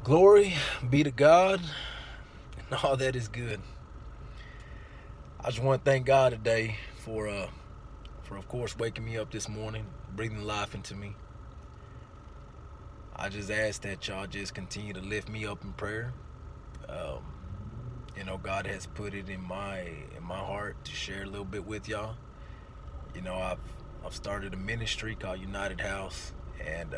Glory be to God and all that is good. I just want to thank God today for of course waking me up this morning, breathing life into me. I just ask that y'all just continue to lift me up in prayer. Um, God has put it in my heart to share a little bit with y'all. I've started a ministry called United House, and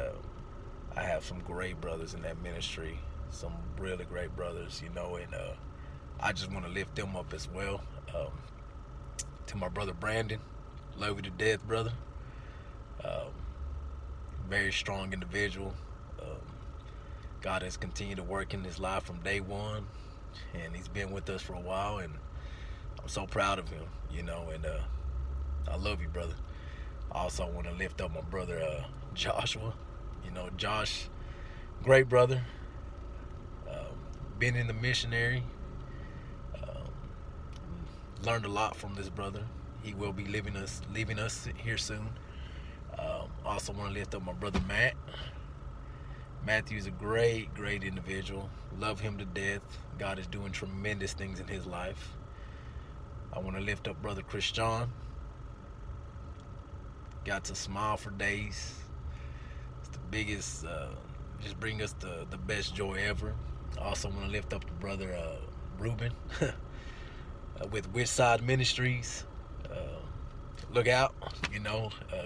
I have some great brothers in that ministry, some really great brothers. And I just want to lift them up as well. Um, to my brother Brandon, love you to death, brother. Um, Very strong individual. Um, God has continued to work in his life from day one, and he's been with us for a while, and I'm so proud of him. And I love you, brother. I also want to lift up my brother Joshua. Josh, great brother. Um, Been in the missionary. Um, Learned a lot from this brother. He will be leaving us here soon. Also want to lift up my brother Matt. Matthew's a great individual. Love him to death. God is doing tremendous things in his life. I want to lift up brother Christian. Got to smile for days. It's the biggest. Just bring us the best joy ever. I also want to lift up the brother Ruben with Whichside Ministries. Uh, Look out,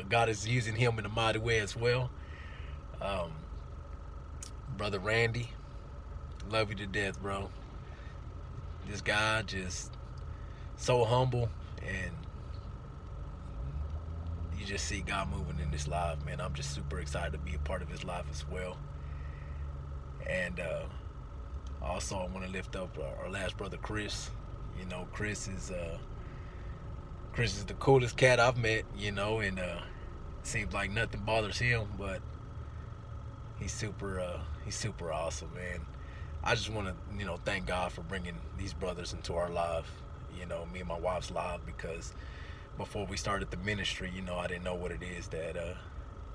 God is using him in a mighty way as well. Um, Brother Randy, love you to death, bro. This guy just so humble, and you just see God moving in his life, man. I'm just super excited to be a part of his life as well. And also, I want to lift up our last brother, Chris. Chris is the coolest cat I've met. And seems like nothing bothers him, but he's super awesome, man. I just want to thank God for bringing these brothers into our life. Me and my wife's life, because before we started the ministry, I didn't know what it is that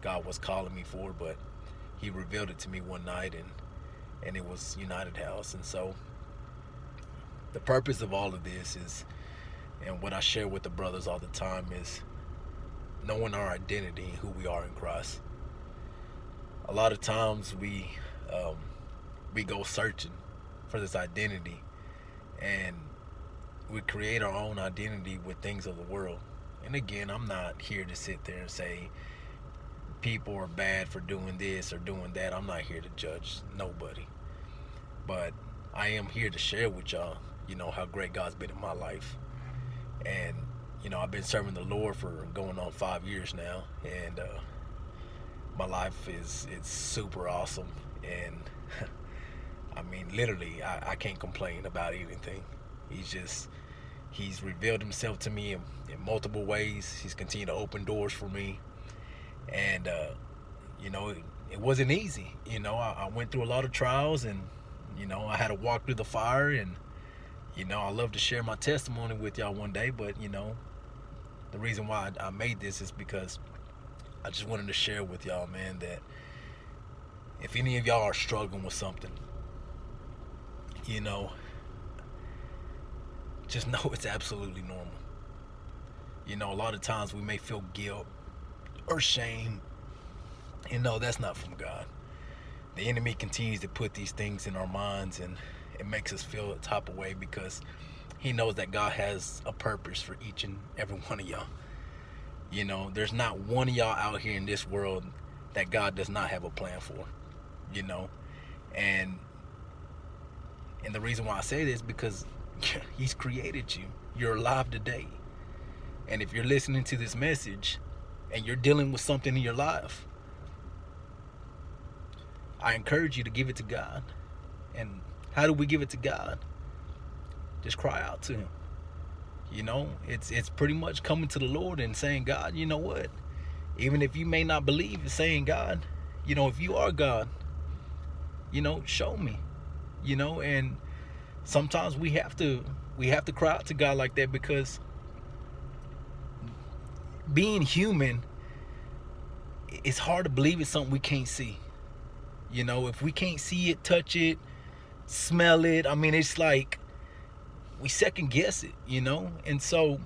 God was calling me for, but He revealed it to me one night, and it was United House. And so the purpose of all of this is, and what I share with the brothers all the time, is knowing our identity and who we are in Christ. A lot of times we go searching for this identity, and we create our own identity with things of the world. And again, I'm not here to sit there and say people are bad for doing this or doing that. I'm not here to judge nobody. But I am here to share with y'all, how great God's been in my life. And, I've been serving the Lord for going on 5 years now. And my life it's super awesome. And I mean, literally, I can't complain about anything. He's revealed himself to me in multiple ways. He's continued to open doors for me. And, it wasn't easy. I went through a lot of trials, and, I had to walk through the fire. And, I love to share my testimony with y'all one day. But, the reason why I made this is because I just wanted to share with y'all, man, that if any of y'all are struggling with something, just know it's absolutely normal. A lot of times we may feel guilt or shame. That's not from God. The enemy continues to put these things in our minds, and it makes us feel a type of way, because he knows that God has a purpose for each and every one of y'all. There's not one of y'all out here in this world that God does not have a plan for. And the reason why I say this is because He's created you. You're alive today. And if you're listening to this message and you're dealing with something in your life, I encourage you to give it to God. And how do we give it to God? Just cry out to Him. It's pretty much coming to the Lord and saying, God, you know what? Even if you may not believe, it's saying, God, if you are God, show me. And sometimes we have to cry out to God like that, because being human, it's hard to believe it's something we can't see. You know, if we can't see it, touch it, smell it, I mean, it's like we second guess it, you know? And so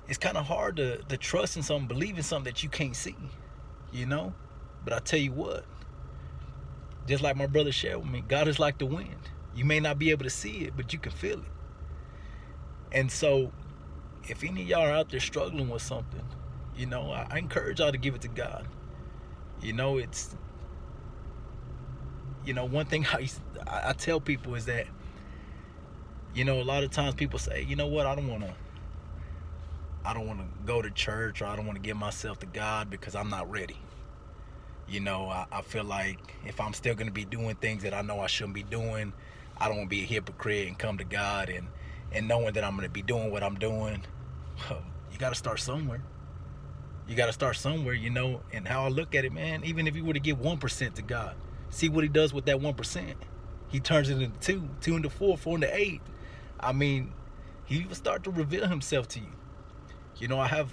it's kind of hard to trust in something, believe in something that you can't see, you know? But I tell you what, just like my brother shared with me, God is like the wind. You may not be able to see it, but you can feel it. And so if any of y'all are out there struggling with something, you know, I encourage y'all to give it to God. You know, it's, you know, one thing I tell people is that, you know, a lot of times people say, you know what, I don't want to go to church, or I don't want to give myself to God because I'm not ready. You know, I feel like if I'm still going to be doing things that I know I shouldn't be doing, I don't want to be a hypocrite and come to God and knowing that I'm going to be doing what I'm doing. You got to start somewhere. You got to start somewhere, you know. And how I look at it, man, even if you were to give 1% to God, see what he does with that 1%. He turns it into 2 into 4, 4 into 8. I mean, he will start to reveal himself to you. You know, I have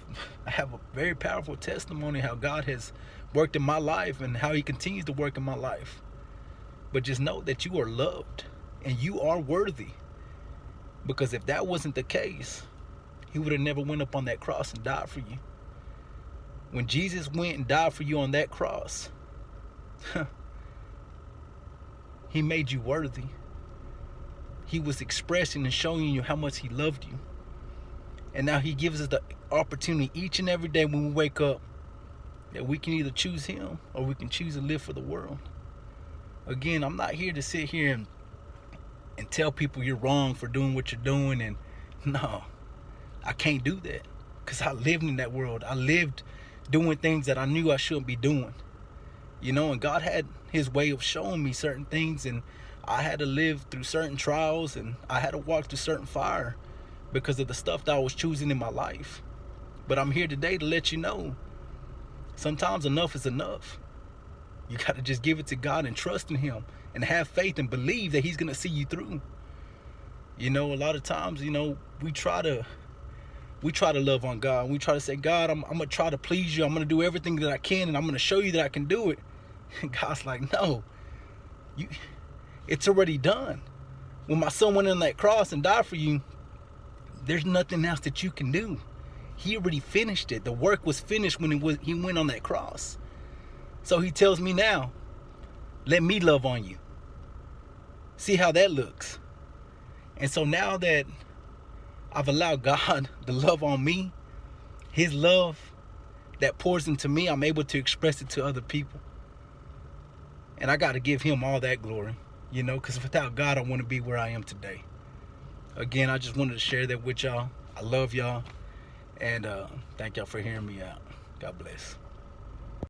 a very powerful testimony how God has worked in my life and how he continues to work in my life. But just know that you are loved and you are worthy. Because if that wasn't the case, he would have never went up on that cross and died for you. When Jesus went and died for you on that cross, he made you worthy. He was expressing and showing you how much he loved you. And now he gives us the opportunity each and every day when we wake up that we can either choose him or we can choose to live for the world. Again, I'm not here to sit here and tell people you're wrong for doing what you're doing. And no, I can't do that because I lived in that world. I lived doing things that I knew I shouldn't be doing. You know, and God had his way of showing me certain things, and I had to live through certain trials, and I had to walk through certain fire because of the stuff that I was choosing in my life. But I'm here today to let you know, sometimes enough is enough. You got to just give it to God and trust in him and have faith and believe that he's going to see you through. You know, a lot of times, you know, we try to love on God. We try to say, God, I'm going to try to please you. I'm going to do everything that I can, and I'm going to show you that I can do it. And God's like, no, it's already done. When my son went on that cross and died for you, there's nothing else that you can do. He already finished it. The work was finished when he went on that cross. So he tells me now, let me love on you. See how that looks. And so now that I've allowed God to love on me, his love that pours into me, I'm able to express it to other people. And I got to give him all that glory, you know, because without God, I wouldn't be where I am today. Again, I just wanted to share that with y'all. I love y'all. And thank y'all for hearing me out. God bless.